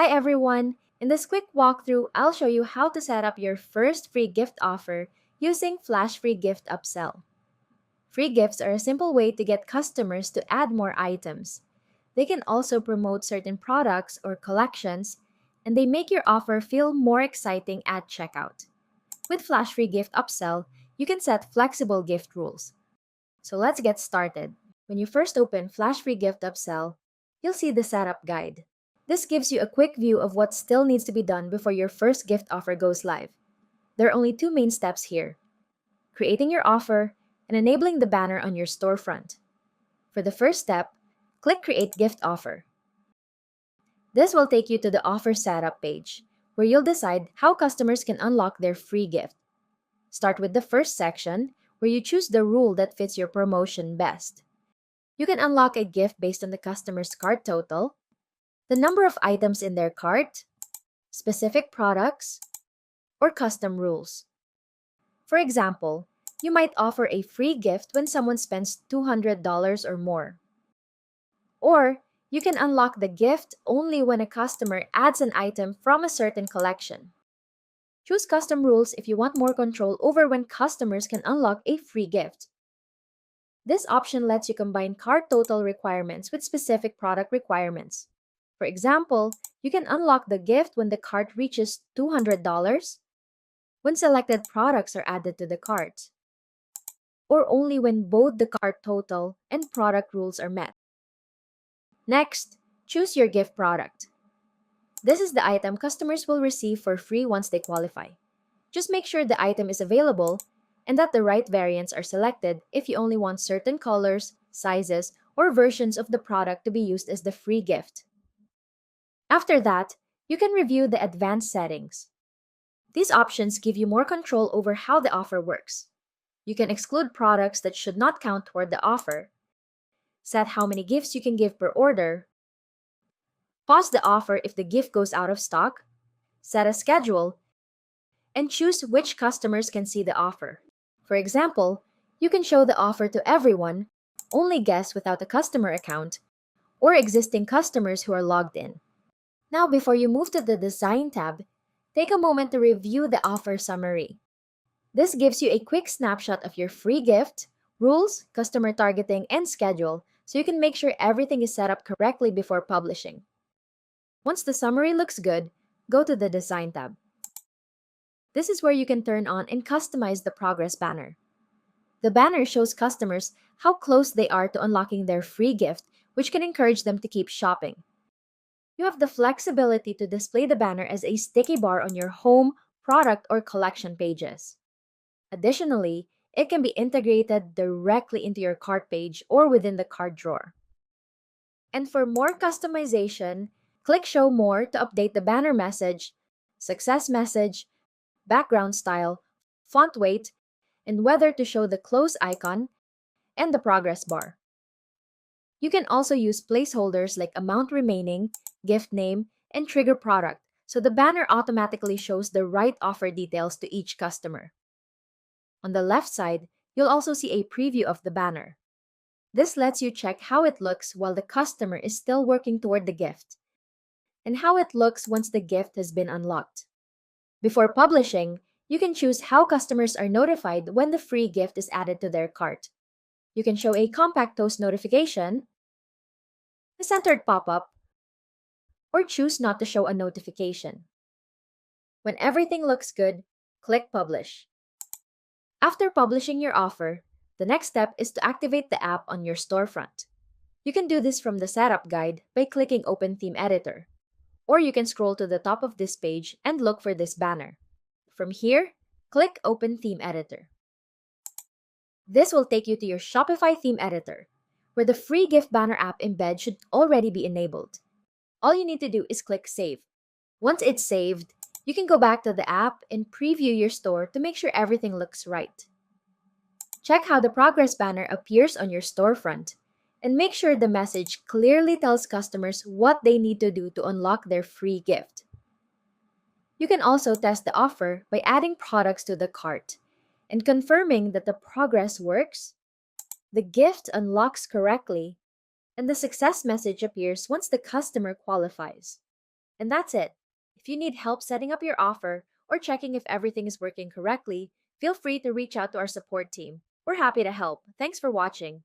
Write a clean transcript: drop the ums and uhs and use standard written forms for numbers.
Hi everyone! In this quick walkthrough, I'll show you how to set up your first free gift offer using Flash Free Gift Upsell. Free gifts are a simple way to get customers to add more items. They can also promote certain products or collections, and they make your offer feel more exciting at checkout. With Flash Free Gift Upsell, you can set flexible gift rules. So let's get started. When you first open Flash Free Gift Upsell, you'll see the setup guide. This gives you a quick view of what still needs to be done before your first gift offer goes live. There are only two main steps here: creating your offer and enabling the banner on your storefront. For the first step, click Create Gift Offer. This will take you to the offer setup page, where you'll decide how customers can unlock their free gift. Start with the first section, where you choose the rule that fits your promotion best. You can unlock a gift based on the customer's cart total, the number of items in their cart, specific products, or custom rules. For example, you might offer a free gift when someone spends $200 or more. Or you can unlock the gift only when a customer adds an item from a certain collection. Choose custom rules if you want more control over when customers can unlock a free gift. This option lets you combine cart total requirements with specific product requirements. For example, you can unlock the gift when the cart reaches $200, when selected products are added to the cart, or only when both the cart total and product rules are met. Next, choose your gift product. This is the item customers will receive for free once they qualify. Just make sure the item is available and that the right variants are selected if you only want certain colors, sizes, or versions of the product to be used as the free gift. After that, you can review the advanced settings. These options give you more control over how the offer works. You can exclude products that should not count toward the offer, set how many gifts you can give per order, pause the offer if the gift goes out of stock, set a schedule, and choose which customers can see the offer. For example, you can show the offer to everyone, only guests without a customer account, or existing customers who are logged in. Now, before you move to the Design tab, take a moment to review the offer summary. This gives you a quick snapshot of your free gift, rules, customer targeting, and schedule, so you can make sure everything is set up correctly before publishing. Once the summary looks good, go to the Design tab. This is where you can turn on and customize the progress banner. The banner shows customers how close they are to unlocking their free gift, which can encourage them to keep shopping. You have the flexibility to display the banner as a sticky bar on your home, product, or collection pages. Additionally, it can be integrated directly into your cart page or within the cart drawer. And for more customization, click Show More to update the banner message, success message, background style, font weight, and whether to show the close icon and the progress bar. You can also use placeholders like amount remaining, gift name, and trigger product, so the banner automatically shows the right offer details to each customer. On the left side, you'll also see a preview of the banner. This lets you check how it looks while the customer is still working toward the gift, and how it looks once the gift has been unlocked. Before publishing, you can choose how customers are notified when the free gift is added to their cart. You can show a compact toast notification, a centered pop-up, or choose not to show a notification. When everything looks good, click Publish. After publishing your offer, the next step is to activate the app on your storefront. You can do this from the setup guide by clicking Open Theme Editor, or you can scroll to the top of this page and look for this banner. From here, click Open Theme Editor. This will take you to your Shopify theme editor, where the free gift banner app embed should already be enabled. All you need to do is click Save. Once it's saved, you can go back to the app and preview your store to make sure everything looks right. Check how the progress banner appears on your storefront, and make sure the message clearly tells customers what they need to do to unlock their free gift. You can also test the offer by adding products to the cart and confirming that the progress works, the gift unlocks correctly, and the success message appears once the customer qualifies. And that's it. If you need help setting up your offer or checking if everything is working correctly, feel free to reach out to our support team. We're happy to help. Thanks for watching.